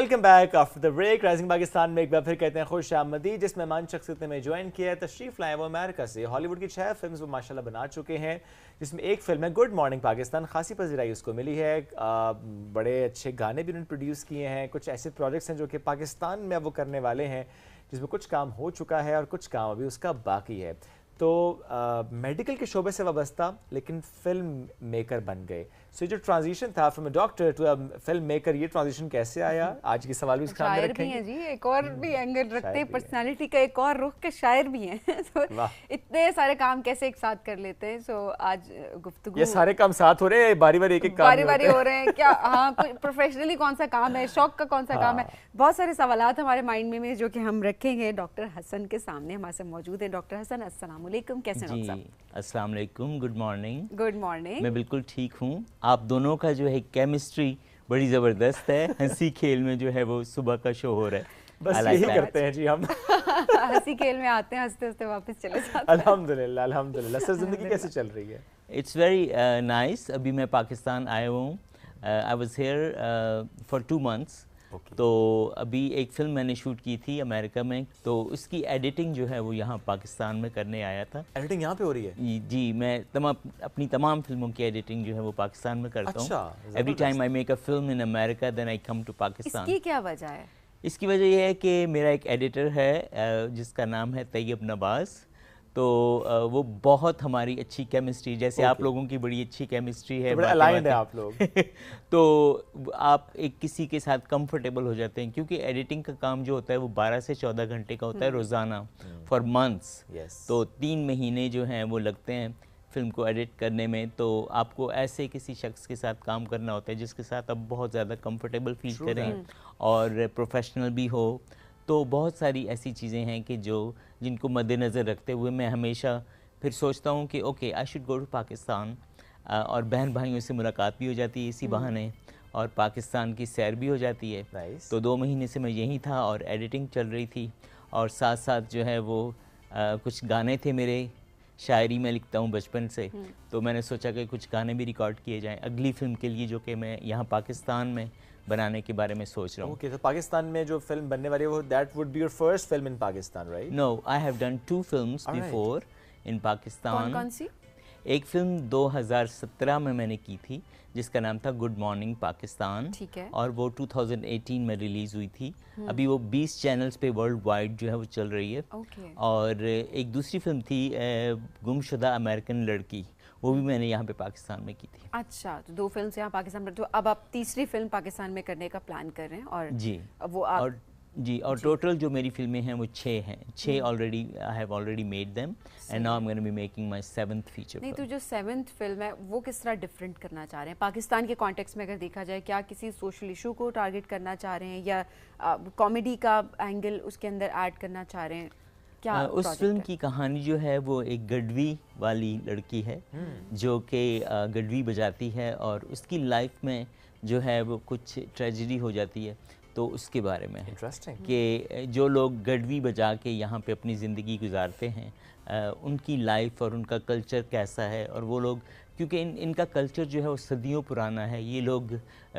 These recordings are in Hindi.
Welcome back after the break. Rising Pakistan में एक बार फिर कहते हैं खुश आमदीद। जिस मेहमान शख्सियत ने ज्वाइन किया है, तशरीफ लाए वो अमेरिका से। हॉलीवुड की 6 फिल्म्स वो माशाल्लाह बना चुके हैं, जिसमें एक फिल्म है गुड मॉर्निंग पाकिस्तान। खासी पजीराई उसको मिली है। बड़े अच्छे गाने भी उन्होंने प्रोड्यूस किए हैं। कुछ ऐसे प्रोजेक्ट्स हैं जो कि पाकिस्तान में अब वो करने वाले हैं, जिसमें कुछ काम हो चुका है और कुछ काम अभी उसका बाकी है। तो मेडिकल के शोबे से वाबस्ता लेकिन फिल्म मेकर बन गए। सो ये जो ट्रांजिशन था from a doctor to a film maker, ये ट्रांजिशन कैसे आया? आज के सवाल भी इस खान में रखेंगे। शायर भी हैं जी, एक और भी एंगल रखते हैं पर्सनालिटी का, एक और रुख के शायर भी हैं। तो इतने सारे काम कैसे एक साथ कर लेते हैं। सो आज गुफ्तगू, ये सारे काम साथ हो रहे हैं, बारी बारी एक एक काम बारी हो रहे हैं क्या? हाँ, प्रोफेशनली कौन सा काम है, शौक का कौन सा काम है, बहुत सारे सवालात हमारे माइंड में जो कि हम रखेंगे। डॉक्टर हसन के सामने हमारे साथ मौजूद है। डॉक्टर हसन, अस्सलाम वालेकुम, कैसे हैं आप? अस्सलाम वालेकुम, गुड मॉर्निंग। Good morning. मैं बिल्कुल ठीक हूँ। आप दोनों का जो है केमिस्ट्री बड़ी ज़बरदस्त है। हंसी खेल में जो है वो सुबह का शो हो रहा है। बस यही करते हैं जी हम। हंसी खेल में आते हैं, हंसते हंसते वापस चले जाते हैं। अल्हम्दुलिल्लाह अल्हम्दुलिल्लाह। सर जिंदगी कैसे चल रही है? It's very nice. अभी मैं पाकिस्तान आया हूँ। I was here for 2 months। तो अभी एक फ़िल्म मैंने शूट की थी अमेरिका में, तो उसकी एडिटिंग जो है वो यहाँ पाकिस्तान में करने आया था। एडिटिंग यहाँ पे हो रही है? जी, मैं अपनी तमाम फिल्मों की एडिटिंग जो है वो पाकिस्तान में करता हूँ। अच्छा, every time I make a film in America then I come to Pakistan. इसकी क्या वजह है? इसकी वजह यह है कि मेरा एक एडिटर है जिसका नाम है तैयब नवाज़। तो वो बहुत हमारी अच्छी केमिस्ट्री, जैसे आप लोगों की बड़ी अच्छी केमिस्ट्री है, बड़े अलाइंड है आप लोग। तो आप एक किसी के साथ कंफर्टेबल हो जाते हैं, क्योंकि एडिटिंग का काम जो होता है वो 12 से 14 घंटे का होता है रोज़ाना, फॉर मंथ्स। तो 3 महीने जो हैं वो लगते हैं फिल्म को एडिट करने में। तो आपको ऐसे किसी शख्स के साथ काम करना होता है जिसके साथ आप बहुत ज़्यादा कंफर्टेबल फील करें और प्रोफेशनल भी हो। तो बहुत सारी ऐसी चीज़ें हैं कि जिनको मद्देनज़र रखते हुए मैं हमेशा फिर सोचता हूँ कि okay I should go to Pakistan. और बहन भाइयों से मुलाकात भी हो जाती है इसी बहाने, और पाकिस्तान की सैर भी हो जाती है। तो 2 महीने से मैं यहीं था और एडिटिंग चल रही थी, और साथ साथ जो है वो कुछ गाने थे मेरे, शायरी में लिखता हूँ बचपन से। तो मैंने सोचा कि कुछ गाने भी रिकॉर्ड किए जाएँ अगली फ़िल्म के लिए, जो कि मैं यहाँ पाकिस्तान में बनाने के बारे में सोच रहा हूँ। ओके, तो पाकिस्तान में जो फिल्म बनने वाली है वो that would be your first film in Pakistan, right? No, I have done 2 films before in Pakistan. कौन सी? एक फिल्म 2017 में मैंने की थी जिसका नाम था गुड मॉर्निंग पाकिस्तान, ठीक है। और वो 2018 में रिलीज़ हुई थी। अभी वो 20 चैनल्स पे वर्ल्ड वाइड जो है वो चल रही है। और एक दूसरी फिल्म थी गुमशुदा अमेरिकन लड़की, वो भी मैंने यहाँ पे पाकिस्तान में की थी। अच्छा, तो 2 फिल्म यहाँ पाकिस्तान में, तो अब आप तीसरी फिल्म पाकिस्तान में करने का प्लान कर रहे हैं? और जी, वो आप और टोटल जो मेरी फिल्में हैं वो 6 हैं। 6 already I have already made them, and now I am going to be making my 7th feature. नहीं, तो जो 7th फिल्म है वो किस तरह डिफरेंट करना चाह रहे हैं पाकिस्तान के कॉन्टेक्स्ट में? अगर देखा जाए, क्या किसी सोशल इशू को टारगेट करना चाह रहे हैं, या कॉमेडी का एंगल उसके अंदर ऐड करना चाह रहे हैं? क्या उस फिल्म की कहानी जो है वो एक गडवी वाली लड़की है जो कि गडवी बजाती है, और उसकी लाइफ में जो है वो कुछ ट्रेजेडी हो जाती है। तो उसके बारे में है कि जो लोग गडवी बजा के यहाँ पे अपनी ज़िंदगी गुजारते हैं, उनकी लाइफ और उनका कल्चर कैसा है। और वो लोग, क्योंकि इनका कल्चर जो है वो सदियों पुराना है, ये लोग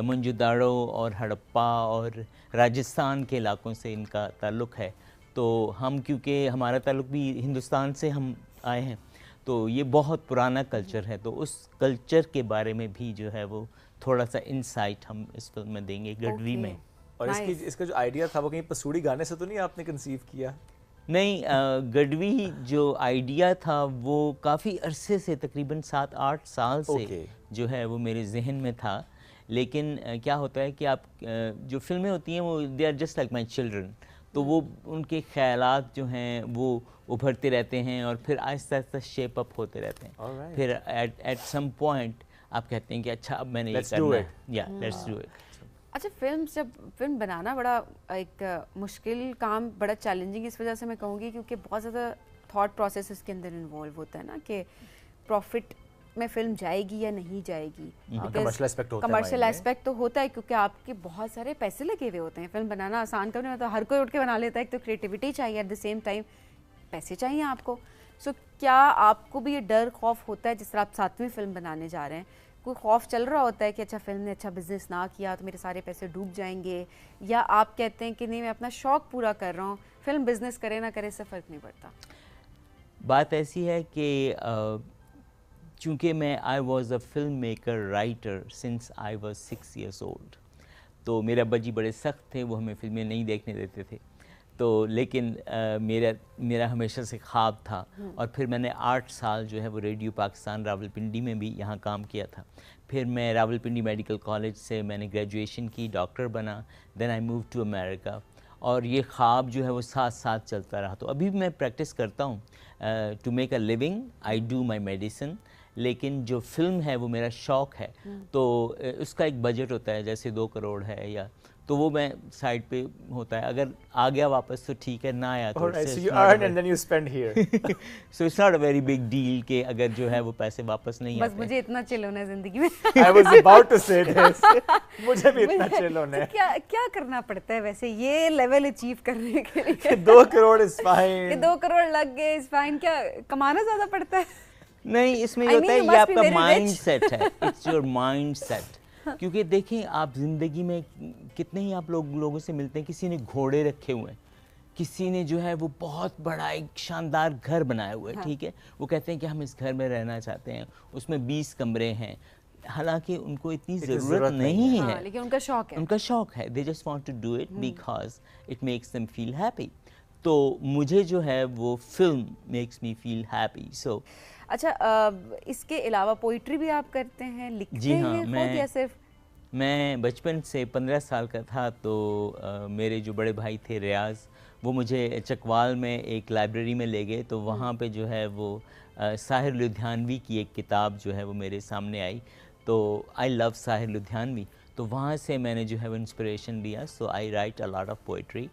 मंजुदाड़ो और हड़प्पा और राजस्थान के इलाकों से इनका ताल्लुक़ है। तो हम, क्योंकि हमारा ताल्लुक़ भी हिंदुस्तान से हम आए हैं, तो ये बहुत पुराना कल्चर है। तो उस कल्चर के बारे में भी जो है वो थोड़ा सा इंसाइट हम इस फिल्म में देंगे गडवी में। और इसका जो आइडिया था वो कहीं पसूड़ी गाने से तो नहीं आपने कंसीव किया? नहीं, गडवी जो आइडिया था वो काफ़ी अरसे से, तकरीबन 7-8 साल से जो है वो मेरे जहन में था। लेकिन क्या होता है कि आप जो फिल्में होती हैं वो they are just like my children. तो वो उनके ख़यालात जो हैं वो उभरते रहते हैं और फिर आहिस्ता आहिस्ता शेप अप होते रहते हैं। फिर एट सम पॉइंट आप कहते हैं कि अच्छा अब मैंने ये करना है, या लेट्स डू इट। अच्छा, फिल्म बनाना बड़ा एक मुश्किल काम, बड़ा चैलेंजिंग इस वजह से मैं कहूँगी क्योंकि बहुत ज़्यादा थॉट प्रोसेस इसके अंदर इन्वॉल्व होता है ना, कि प्रॉफिट में फिल्म जाएगी या नहीं जाएगी। कमर्शियल एस्पेक्ट तो होता है, क्योंकि आपके बहुत सारे पैसे लगे हुए होते हैं। फिल्म बनाना आसान करने में तो हर कोई उठ के बना लेता है, तो क्रिएटिविटी चाहिए, एट द सेम टाइम पैसे चाहिए आपको। सो क्या आपको भी ये डर खौफ होता है, जिस तरह आप 7वीं फिल्म बनाने जा रहे हैं, कोई खौफ चल रहा होता है कि अच्छा फिल्म ने अच्छा बिजनेस ना किया तो मेरे सारे पैसे डूब जाएंगे, या आप कहते हैं कि नहीं मैं अपना शौक पूरा कर रहा हूँ, फिल्म बिजनेस करे ना करे इससे फ़र्क नहीं पड़ता? बात ऐसी है कि चूँकि मैं I was a film maker writer since I was 6 years old, तो मेरे अब्बा जी बड़े सख्त थे, वो हमें फिल्में नहीं देखने देते थे। तो लेकिन मेरा हमेशा से ख्वाब था, और फिर मैंने 8 साल जो है वो रेडियो पाकिस्तान रावलपिंडी में भी यहाँ काम किया था। फिर मैं रावलपिंडी मेडिकल कॉलेज से मैंने ग्रेजुएशन की, डॉक्टर बना, then I move to America, और ये ख्वाब जो है वो साथ साथ चलता रहा। तो अभी भी मैं प्रैक्टिस करता हूँ to make a living, I do my medicine, लेकिन जो फिल्म है वो मेरा शौक़ है। तो उसका एक बजट होता है, जैसे 2 करोड़ है, या तो वो मैं साइड पे होता है, अगर आ गया वापस तो ठीक है, ना आया तो so you earn and then you spend here. so it's not a very big deal कि अगर जो है वो पैसे वापस नहीं आते। बस मुझे इतना चिल होना है ज़िंदगी में। I was about to say this. मुझे भी इतना चिल होना है। क्या करना पड़ता है वैसे ये लेवल अचीव करने के लिए? 2 करोड़ is fine. कि 2 करोड़ लग गए is fine, क्या कमाना ज़्यादा पड़ता है? नहीं, इसमें ये होता है, ये आपका माइंड सेट है, इट्स योर माइंड सेट। क्योंकि देखें, आप ज़िंदगी में कितने ही आप लोगों से मिलते हैं, किसी ने घोड़े रखे हुए हैं, किसी ने जो है वो बहुत बड़ा एक शानदार घर बनाया हुआ है, ठीक है, वो कहते हैं कि हम इस घर में रहना चाहते हैं, उसमें 20 कमरे हैं, हालांकि उनको इतनी ज़रूरत नहीं है, हाँ, लेकिन उनका शौक है, उनका शौक है, they just want to do it because it makes them feel happy. तो मुझे जो है वो film makes me feel happy. So अच्छा, इसके अलावा पोइट्री भी आप करते हैं, लिखते जी हाँ, हैं खुद या सिर्फ? मैं बचपन से 15 साल का था तो मेरे जो बड़े भाई थे रियाज, वो मुझे चकवाल में एक लाइब्रेरी में ले गए, तो वहाँ पे जो है वो साहिर लुधियानवी की एक किताब जो है वो मेरे सामने आई, तो आई लव साहिर लुधियानवी, तो वहाँ से मैंने जो है वो इंस्पिरेशन लिया। So I write a lot of poetry.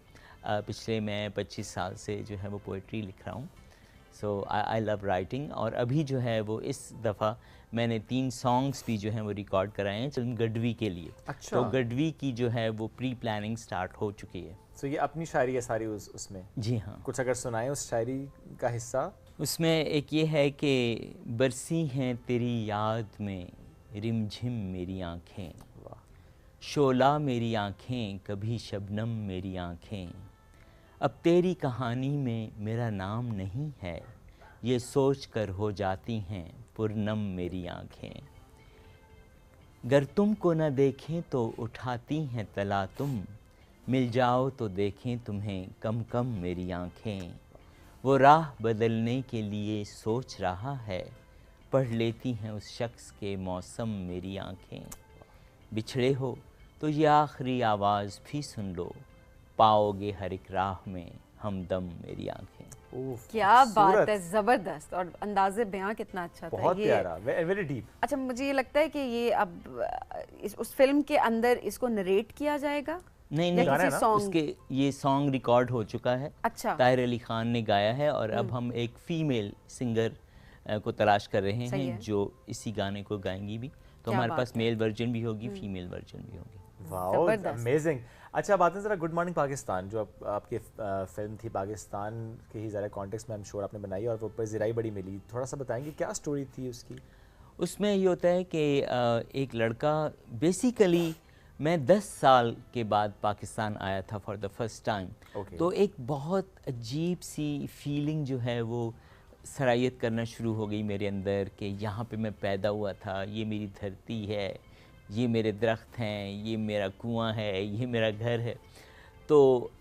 पिछले मैं 25 साल से जो है वो पोइट्री लिख रहा हूँ। सो आई लव राइटिंग, और अभी जो है वो इस दफ़ा मैंने 3 सॉन्ग्स भी जो हैं वो रिकॉर्ड कराए हैं फिल्म गडवी के लिए। अच्छा। तो गडवी की जो है वो प्री प्लानिंग स्टार्ट हो चुकी है। सो ये अपनी शायरी है सारी उसमें? जी हाँ। कुछ अगर सुनाएं उस शायरी का हिस्सा। उसमें एक ये है कि बरसी हैं तेरी याद में रिमझिम मेरी आँखें, शोला मेरी आँखें, कभी शबनम मेरी आँखें, अब तेरी कहानी में मेरा नाम नहीं है, ये सोच कर हो जाती हैं पुरनम मेरी आँखें, गर तुमको न देखें तो उठाती हैं तला तुम, मिल जाओ तो देखें तुम्हें कम कम मेरी आँखें, वो राह बदलने के लिए सोच रहा है, पढ़ लेती हैं उस शख्स के मौसम मेरी आँखें, बिछड़े हो तो ये आखिरी आवाज़ भी सुन लो, पाओगे हर एक राह में हमदम मेरी आँखें। क्या बात है, ज़बरदस्त, और अंदाज़े बयां कितना अच्छा था, बहुत प्यारा, वेरी डीप। अच्छा, मुझे ये लगता है कि ये अब उस फिल्म के अंदर इसको नरेट किया जाएगा? नहीं, उसके ये सॉन्ग रिकॉर्ड हो चुका है। अच्छा। ताहिर अली खान ने गाया है, और अब हम एक फीमेल सिंगर को तलाश कर रहे हैं जो इसी गाने को गाएंगी भी, तो हमारे पास मेल वर्जन भी होगी, फीमेल वर्जन भी होगी। Wow, amazing. अच्छा, बात है ज़रा गुड मॉर्निंग पाकिस्तान, जो आपकी फिल्म थी, पाकिस्तान के ही ज़रा कॉन्टेक्स्ट में हम श्योर आपने बनाई, और वो पर ज़िराई बड़ी मिली, थोड़ा सा बताएंगे क्या स्टोरी थी उसकी? उसमें ये होता है कि एक लड़का, बेसिकली मैं 10 साल के बाद पाकिस्तान आया था फॉर द फर्स्ट टाइम, तो एक बहुत अजीब सी फीलिंग जो है वो सरायत करना शुरू हो गई मेरे अंदर कि यहाँ पे मैं पैदा हुआ था, ये मेरी धरती है, ये मेरे दरख्त हैं, ये मेरा कुआं है, ये मेरा घर है। तो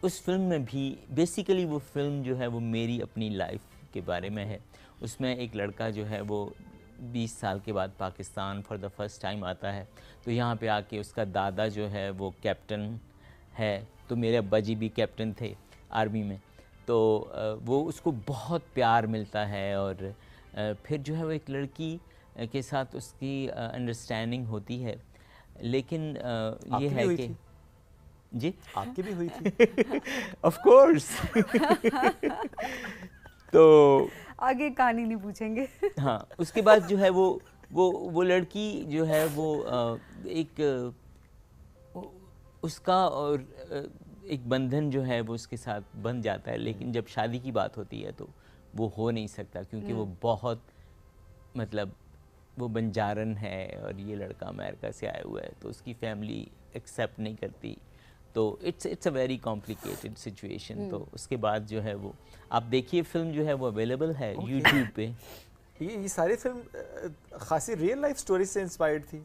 उस फिल्म में भी बेसिकली वो फिल्म जो है वो मेरी अपनी लाइफ के बारे में है। उसमें एक लड़का जो है वो 20 साल के बाद Pakistan for the first time आता है, तो यहाँ पे आके उसका दादा जो है वो कैप्टन है, तो मेरे अब्बा जी भी कैप्टन थे आर्मी में, तो वो उसको बहुत प्यार मिलता है, और फिर जो है वो एक लड़की के साथ उसकी अंडरस्टैंडिंग होती है, लेकिन ये है कि जी आपकी भी हुई थी ऑफ कोर्स तो आगे कहानी नहीं पूछेंगे हाँ, उसके बाद जो है वो लड़की जो है वो एक उसका और एक बंधन जो है वो उसके साथ बन जाता है, लेकिन जब शादी की बात होती है तो वो हो नहीं सकता, क्योंकि वो बहुत मतलब वो बंजारन है और ये लड़का अमेरिका से आया हुआ है, तो उसकी फैमिली एक्सेप्ट नहीं करती, तो it's a very complicated situation. तो उसके बाद जो है वो आप देखिए, फिल्म जो है वो अवेलेबल है यूट्यूब पे। ये सारी फिल्म खासी रियल लाइफ स्टोरी से इंस्पायर्ड थी।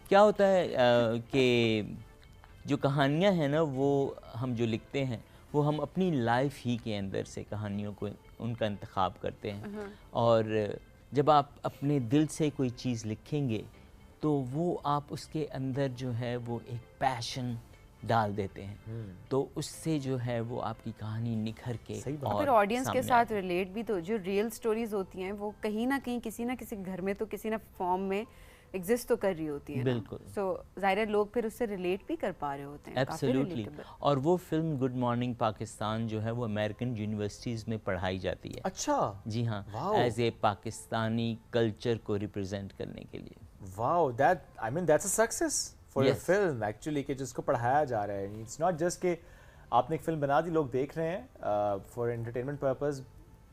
क्या होता है कि जो कहानियाँ हैं ना, वो हम जो लिखते हैं वो हम अपनी लाइफ ही के अंदर से कहानियों को उनका इंतखाब करते हैं, और जब आप अपने दिल से कोई चीज़ लिखेंगे तो वो आप उसके अंदर जो है वो एक पैशन डाल देते हैं, तो उससे जो है वो आपकी कहानी निखर के और फिर ऑडियंस के साथ रिलेट भी, तो जो रियल स्टोरीज होती हैं वो कहीं ना कहीं किसी ना किसी घर में तो किसी ना फॉर्म में एग्जिस्ट तो कर रही होती है। बिल्कुल। सो जाहिर है लोग फिर उससे रिलेट भी कर पा रहे होते हैं। एब्सोल्युटली। और वो फिल्म गुड मॉर्निंग पाकिस्तान जो है वो अमेरिकन यूनिवर्सिटीज़ में पढ़ाई जाती है। अच्छा। जी हाँ, एज ए पाकिस्तानी कल्चर को रिप्रेजेंट करने के लिए। Wow, that I mean that's a success for a film actually, कि जिसको पढ़ाया जा रहा है। इट्स नॉट जस्ट कि आपने एक फिल्म बना दी, लोग देख रहे हैं फॉर एंटरटेनमेंट पर्पस,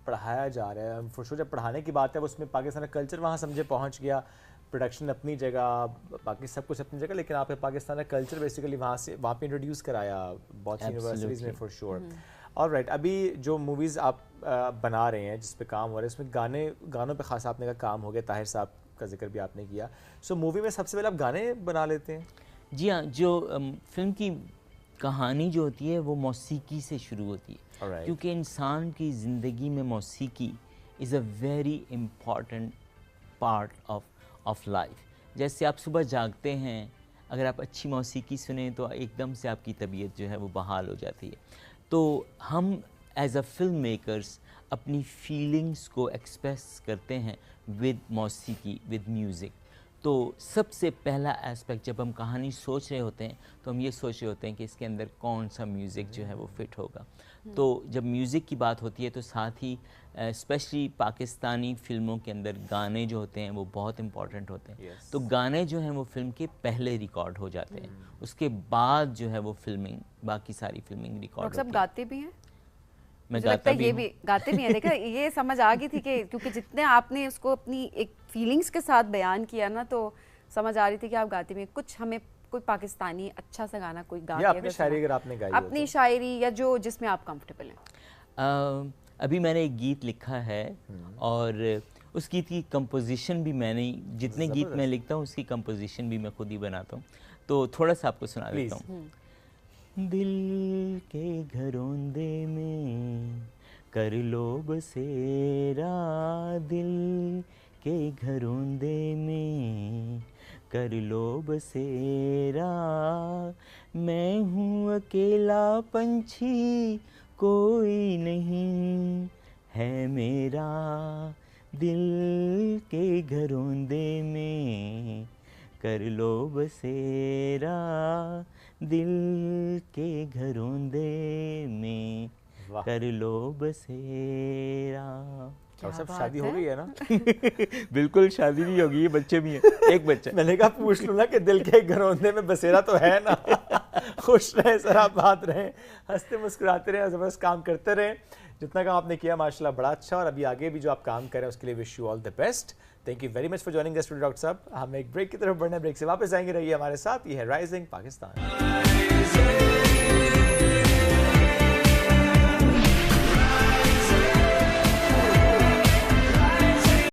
पढ़ाया जा रहा है। फॉर श्योर जब पढ़ाने की बात है, उसमें पाकिस्तान का कल्चर वहाँ समझे पहुँच गया, प्रोडक्शन अपनी जगह, बाकी सब कुछ अपनी जगह, लेकिन आपने पाकिस्तान का कल्चर बेसिकली वहाँ पे इंट्रोड्यूस कराया बहुत सी यूनिवर्सिटीज़ में फॉर श्योर। ऑलराइट, अभी जो मूवीज़ आप बना रहे हैं, जिस पे काम हो रहा है, उसमें गानों पे खास आपने का काम हो गया, ताहिर साहब का जिक्र भी आपने किया। सो मूवी में सबसे पहले आप गाने बना लेते हैं? जी हाँ, जो फिल्म की कहानी जो होती है वो मौसीकी से शुरू होती है, क्योंकि इंसान की ज़िंदगी में मौसीकी is a very important part of life. जैसे आप सुबह जागते हैं, अगर आप अच्छी मौसीकी सुने तो एकदम से आपकी तबीयत जो है वो बहाल हो जाती है। तो हम एज अ फिल्म मेकर्स अपनी फीलिंग्स को एक्सप्रेस करते हैं विद मौसीकी, विद म्यूज़िक। तो सबसे पहला एस्पेक्ट, जब हम कहानी सोच रहे होते हैं तो हम ये सोच रहे होते हैं कि इसके अंदर कौन सा म्यूज़िक जो है वो फिट होगा। तो जब म्यूज़िक की बात होती है तो साथ ही स्पेशली पाकिस्तानी फिल्मों के अंदर गाने जो होते हैं वो बहुत इम्पॉर्टेंट होते हैं। तो गाने जो हैं वो फिल्म के पहले रिकॉर्ड हो जाते हैं, उसके बाद जो है वो फिल्मिंग, बाकी सारी फिल्मिंग रिकॉर्ड होती है। सब गाते भी हैं? मैं गाता भी, ये भी गाते भी हैं। देखा, ये समझ आ गई थी कि क्योंकि जितने आपने उसको अपनी एक फीलिंग्स के साथ बयान किया ना, तो समझ आ रही थी कि आप गाते भी हैं। कुछ हमें कोई पाकिस्तानी अच्छा सा गाना कोई गा के अपनी शायरी अगर आपने गाई हो अपनी शायरी, या जो जिसमें आप कंफर्टेबल हैं। अभी मैंने एक गीत लिखा है और उस गीत की कंपोजिशन भी मैंने, जितने गीत मैं लिखता हूँ उसकी कंपोजिशन भी मैं खुद ही बनाता हूँ, तो थोड़ा सा आपको सुना देता हूँ। दिल के घरोंदे में कर लो बसेरा, दिल के घरोंदे में कर लो बसेरा, मैं हूँ अकेला पंछी कोई नहीं है मेरा, दिल के घरोंदे में कर लो बसेरा, दिल के घरोंदे में कर लो बसेरा। और सब शादी हो गई है ना? बिल्कुल शादी भी होगी, ये बच्चे भी हैं, एक बच्चा। मैंने कहा पूछ लूँ ना कि दिल के घरोंदे में बसेरा तो है ना। खुश रहें सर, आप बात रहें, हंसते मुस्कुराते रहें, ज़बरदस्त काम करते रहें। जितना काम आपने किया माशाल्लाह बड़ा अच्छा, और अभी आगे भी जो आप काम करें उसके लिए wish you all the best. Thank you very much for joining us doctor साहब। हम एक ब्रेक की तरफ बढ़ने, ब्रेक से वापस आएंगे, रहिए हमारे साथ। ये है राइजिंग पाकिस्तान।